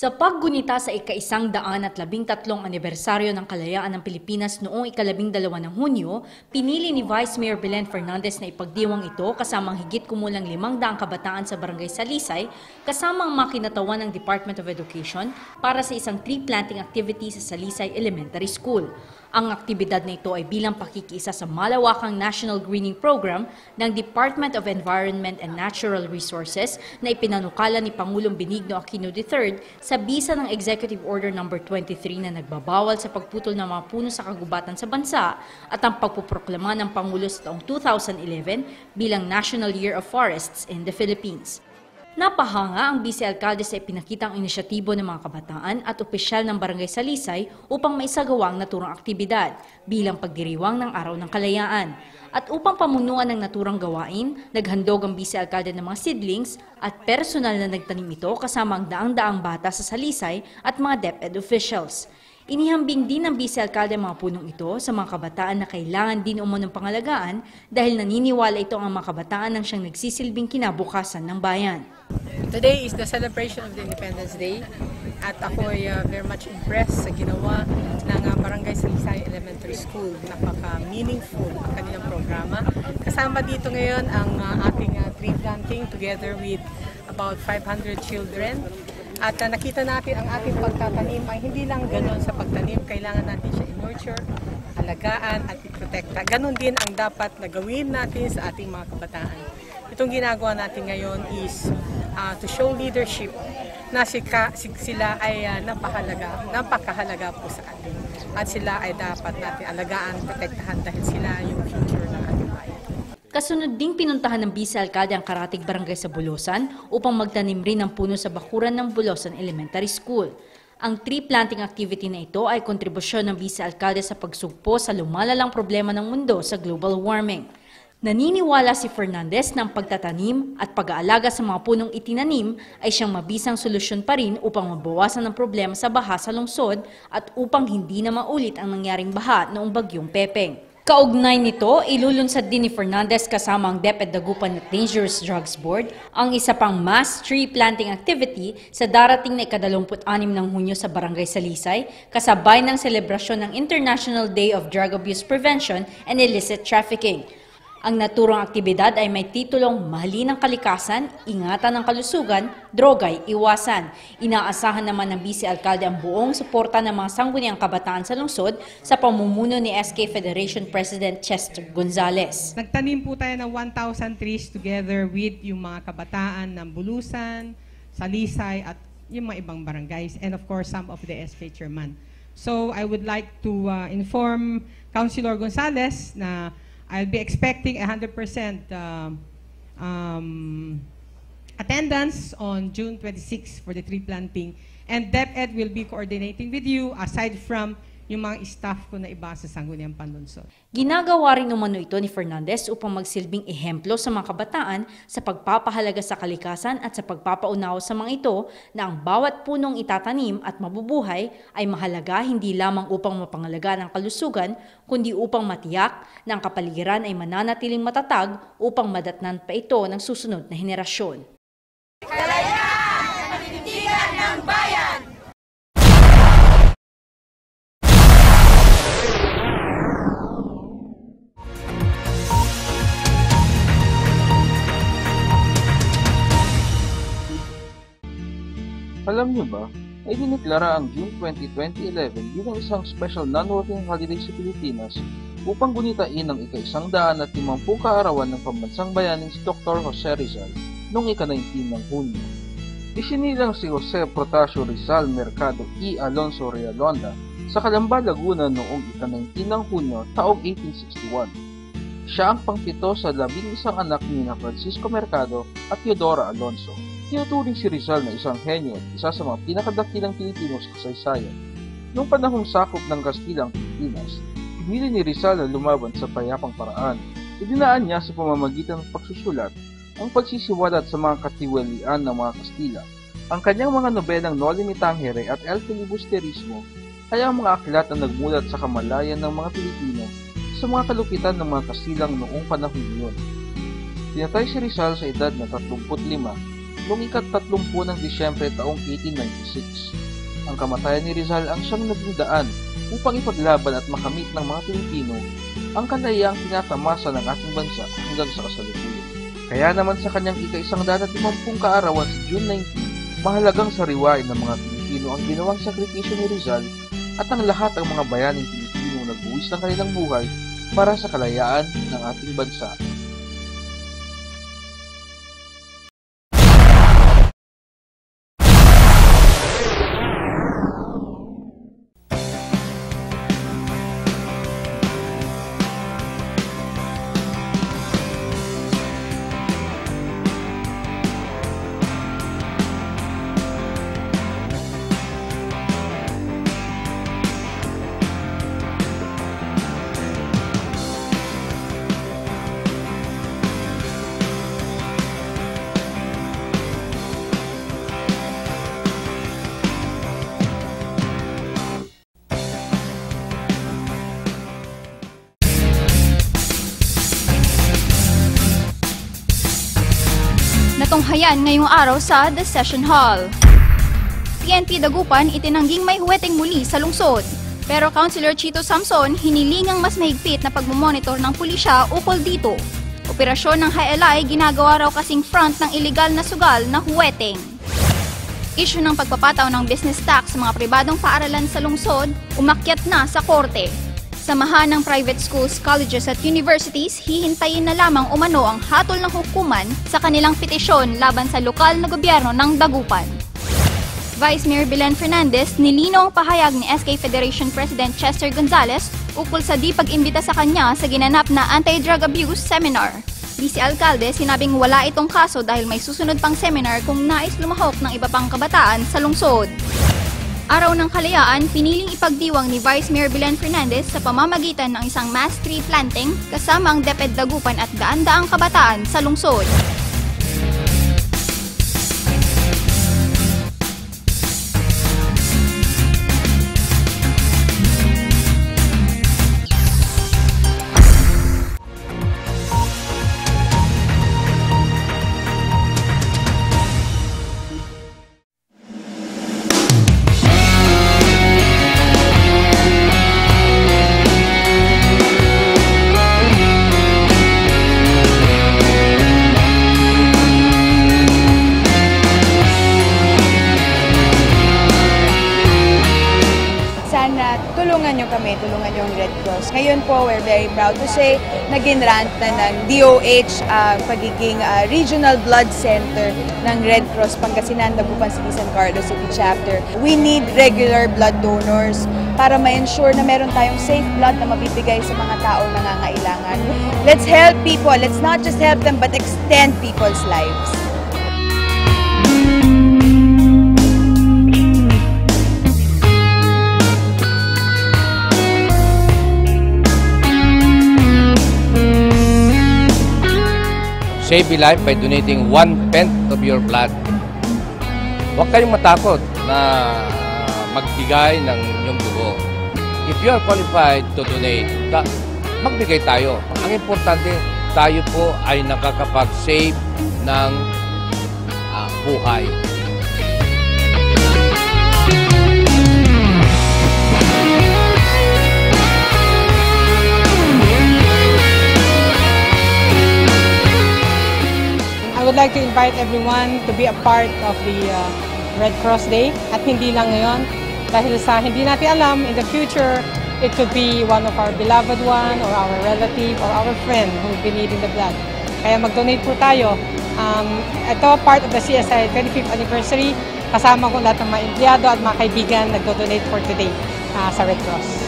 Sa paggunita sa ika-113 anibersaryo ng kalayaan ng Pilipinas noong ika-12 ng Hunyo, pinili ni Vice Mayor Belen Fernandez na ipagdiwang ito kasamang higit kumulang 500 kabataan sa Barangay Salisay, kasamang makinatawan ng Department of Education para sa isang tree planting activity sa Salisay Elementary School. Ang aktibidad na ito ay bilang pakikiisa sa malawakang National Greening Program ng Department of Environment and Natural Resources na ipinanukala ni Pangulong Benigno Aquino III sa bisa ng Executive Order No. 23 na nagbabawal sa pagputol ng mga puno sa kagubatan sa bansa at ang pagpuproklama ng Pangulo sa taong 2011 bilang National Year of Forests in the Philippines. Napahanga ang Vice-Alcalde sa ipinakitang inisyatibo ng mga kabataan at opisyal ng Barangay Salisay upang maisagawa ang naturang aktibidad bilang pagdiriwang ng Araw ng Kalayaan. At upang pamunuan ng naturang gawain, naghandog ang Vice-Alcalde ng mga seedlings at personal na nagtanim ito kasama ang daang-daang bata sa Salisay at mga DepEd officials. Inihambing din ng Vice-Alcalde ang mga punong ito sa mga kabataan na kailangan din umunong pangalagaan dahil naniniwala ito ang mga kabataan ng siyang nagsisilbing kinabukasan ng bayan. Today is the celebration of the Independence Day at ako ay very much impressed sa ginawa ng Barangay Salisay Elementary School. Napaka-meaningful ang kanilang programa. Kasama dito ngayon ang ating tree planting together with about 500 children. At nakita natin ang ating pagtatanim ay hindi lang ganon sa pagtanim, kailangan natin siya i-nurture, alagaan at i-protekta. Ganon din ang dapat na gawin natin sa ating mga kabataan. Itong ginagawa natin ngayon is to show leadership na sila ay napakahalaga po sa atin. At sila ay dapat natin alagaan, protektahan dahil sila yung future ng ating bayan. Kasunod ding pinuntahan ng Vice-Alcalde ang Karatig Barangay sa Bulosan upang magtanim rin ng puno sa bakuran ng Bulosan Elementary School. Ang tree planting activity na ito ay kontribusyon ng Vice-Alcalde sa pagsugpo sa lumalalang problema ng mundo sa global warming. Naniniwala si Fernandez na ang pagtatanim at pag-aalaga sa mga punong itinanim ay siyang mabisang solusyon pa rin upang mabawasan ang problema sa baha sa lungsod at upang hindi na maulit ang nangyaring baha noong bagyong Pepeng. Kaugnay nito, ilulunsad din ni Fernandez kasama ang DepEd Dagupan at Dangerous Drugs Board ang isa pang mass tree planting activity sa darating na ika-26 ng Hunyo sa Barangay Salisay, kasabay ng selebrasyon ng International Day of Drug Abuse Prevention and Illicit Trafficking. Ang naturang aktibidad ay may titulong Mahalin ang Kalikasan, Ingatan ang Kalusugan, Droga'y Iwasan. Inaasahan naman ng Vice-Alcalde ang buong suporta ng mga sangguniang kabataan sa lungsod sa pamumuno ni SK Federation President Chester Gonzales. Nagtanim po tayo ng 1,000 trees together with yung mga kabataan ng Bulusan, Salisay at yung mga ibang barangays and of course some of the SK chairman. So I would like to inform Councilor Gonzales na I'll be expecting 100% attendance on June 26 for the tree planting. And DepEd will be coordinating with you aside from yung mga staff ko na iba sa Sangguniang Panlunsod. Ginagawa rin umano ito ni Fernandez upang magsilbing ehemplo sa mga kabataan sa pagpapahalaga sa kalikasan at sa pagpapaunawa sa mga ito na ang bawat punong itatanim at mabubuhay ay mahalaga hindi lamang upang mapangalagaan ang kalusugan, kundi upang matiyak na ang kapaligiran ay mananatiling matatag upang madatnan pa ito ng susunod na henerasyon. Kalayaan sa paninindigan ng bayan! Alam niyo ba, ay dineklara ang June 20, 2011 bilang isang special non-working holiday sa Pilipinas upang gunitain ang ika-150 kaarawan ng pambansang bayaning si Dr. Jose Rizal noong ika-19 ng Hunyo. Isinilang si Jose Protasio Rizal Mercado y Alonso Realonda sa Calamba, Laguna noong ika-19 ng Hunyo taong 1861. Siya ang pangpito sa 11 anak ni Francisco Mercado at Teodora Alonso. Tinuturing si Rizal na isang henyo at isa sa mga pinakadakilang Pilipino sa kasaysayan. Noong panahong sakop ng Kastila ang Pilipinas, pinili ni Rizal na lumaban sa payapang paraan. Idinaan niya sa pamamagitan ng pagsusulat ang pagsisiwalat sa mga katiwalian ng mga Kastila. Ang kanyang mga nobelang Noli Me Tangere at El Filibusterismo ay ang mga aklat na nagmulat sa kamalayan ng mga Pilipino sa mga kalupitan ng mga Kastilang noong panahon niyon. Pinatay si Rizal sa edad na 35 noong ika-30 ng Disyembre taong 1896. Ang kamatayan ni Rizal ang siyang naging daan upang ipaglaban at makamit ng mga Pilipino ang kalayaang tinatamasa ng ating bansa hanggang sa kasalukuyan. Kaya naman sa kanyang ika-150 kaarawan sa June 19, mahalagang sariwain ng mga Pilipino ang ginawang sakripisyo ni Rizal at ang lahat ng mga bayaning Pilipino nagbuwis ng kanilang buhay para sa kalayaan ng ating bansa. Natunghayan ngayong araw sa The Session Hall. PNP Dagupan itinangging may huweteng muli sa lungsod. Pero Councilor Chito Samson hinilingang mas mahigpit na pagmumonitor ng pulisya ukol dito. Operasyon ng HLI ginagawa raw kasing front ng iligal na sugal na huweteng. Issue ng pagpapataw ng business tax sa mga pribadong paaralan sa lungsod, umakyat na sa korte. Samahan ng private schools, colleges at universities, hihintayin na lamang umano ang hatol ng hukuman sa kanilang petisyon laban sa lokal na gobyerno ng Dagupan. Vice Mayor Belen Fernandez nilino ang pahayag ni SK Federation President Chester Gonzales ukol sa di pag-imbita sa kanya sa ginanap na anti-drug abuse seminar. Vice Alcalde sinabing wala itong kaso dahil may susunod pang seminar kung nais lumahok ng iba pang kabataan sa lungsod. Araw ng Kalayaan, piniling ipagdiwang ni Vice Mayor Belen Fernandez sa pamamagitan ng isang mass tree planting kasama ang DepEd Dagupan at daan-daang kabataan sa lungsod. Tulungan yung Red Cross. Ngayon po, we're very proud to say, nag-grant na ng DOH pagiging regional blood center ng Red Cross Pangasinan, Dagupan City, San Carlos City Chapter. We need regular blood donors para ma-ensure na meron tayong safe blood na mabibigay sa mga taong nangangailangan. Let's help people. Let's not just help them, but extend people's lives. Save a life by donating 1/10 of your blood. Huwag kayong matakot na magbigay ng inyong dugo. If you are qualified to donate, magbigay tayo. Ang importante, tayo po ay nakakapag-save ng buhay. I would like to invite everyone to be a part of the Red Cross Day. At hindi lang ngayon, dahil sa hindi natin alam, in the future, it could be one of our beloved one or our relative or our friend who will be needing the blood. Kaya mag-donate po tayo. Ito, part of the CSI 25th anniversary. Kasama ko lahat ng mga empleyado at mga kaibigan nag-donate for today sa Red Cross.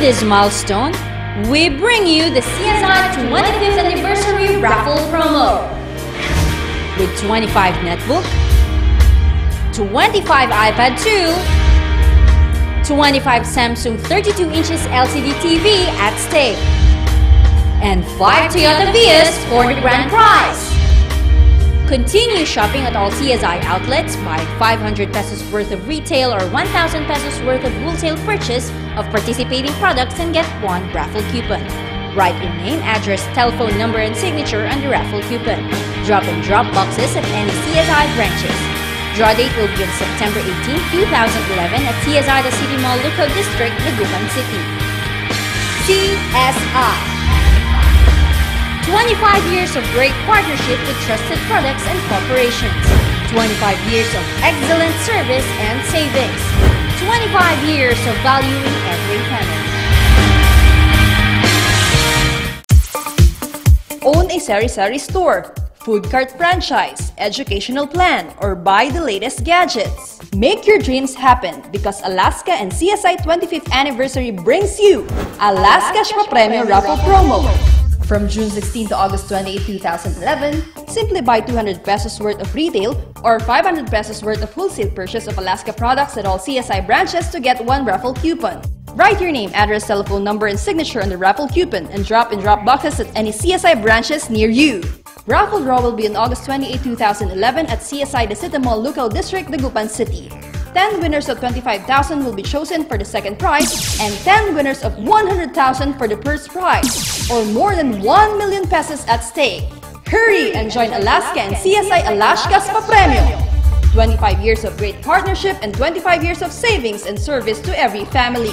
this milestone, we bring you the CSI 25th Anniversary Raffle Promo. With 25 netbook, 25 iPad 2, 25 Samsung 32 inches LCD TV at stake, and 5 Toyota Vios for the grand prize. Continue shopping at all CSI outlets, buy 500 pesos worth of retail or 1,000 pesos worth of wholesale purchase of participating products and get one raffle coupon. Write your name, address, telephone number, and signature on the raffle coupon. Drop and drop boxes at any CSI branches. Draw date will be on September 18, 2011 at CSI The City Mall, Lucao District, Dagupan City. CSI. 25 years of great partnership with trusted products and corporations. 25 years of excellent service and savings. 25 years of value in every family. Own a sari-sari store, food cart franchise, educational plan, or buy the latest gadgets. Make your dreams happen because Alaska and CSI 25th Anniversary brings you Alaska's Papremyo Raffle Promo. From June 16 to August 28, 2011, simply buy 200 pesos worth of retail or 500 pesos worth of wholesale purchase of Alaska products at all CSI branches to get one raffle coupon. Write your name, address, telephone number, and signature on the raffle coupon and drop boxes at any CSI branches near you. Raffle draw will be on August 28, 2011 at CSI The City Mall, Lucao District, Dagupan City. 10 winners of 25,000 will be chosen for the second prize and 10 winners of 100,000 for the first prize, or more than 1 million pesos at stake. Hurry and join Alaska and CSI Alaska's Papremyo. 25 years of great partnership and 25 years of savings and service to every family.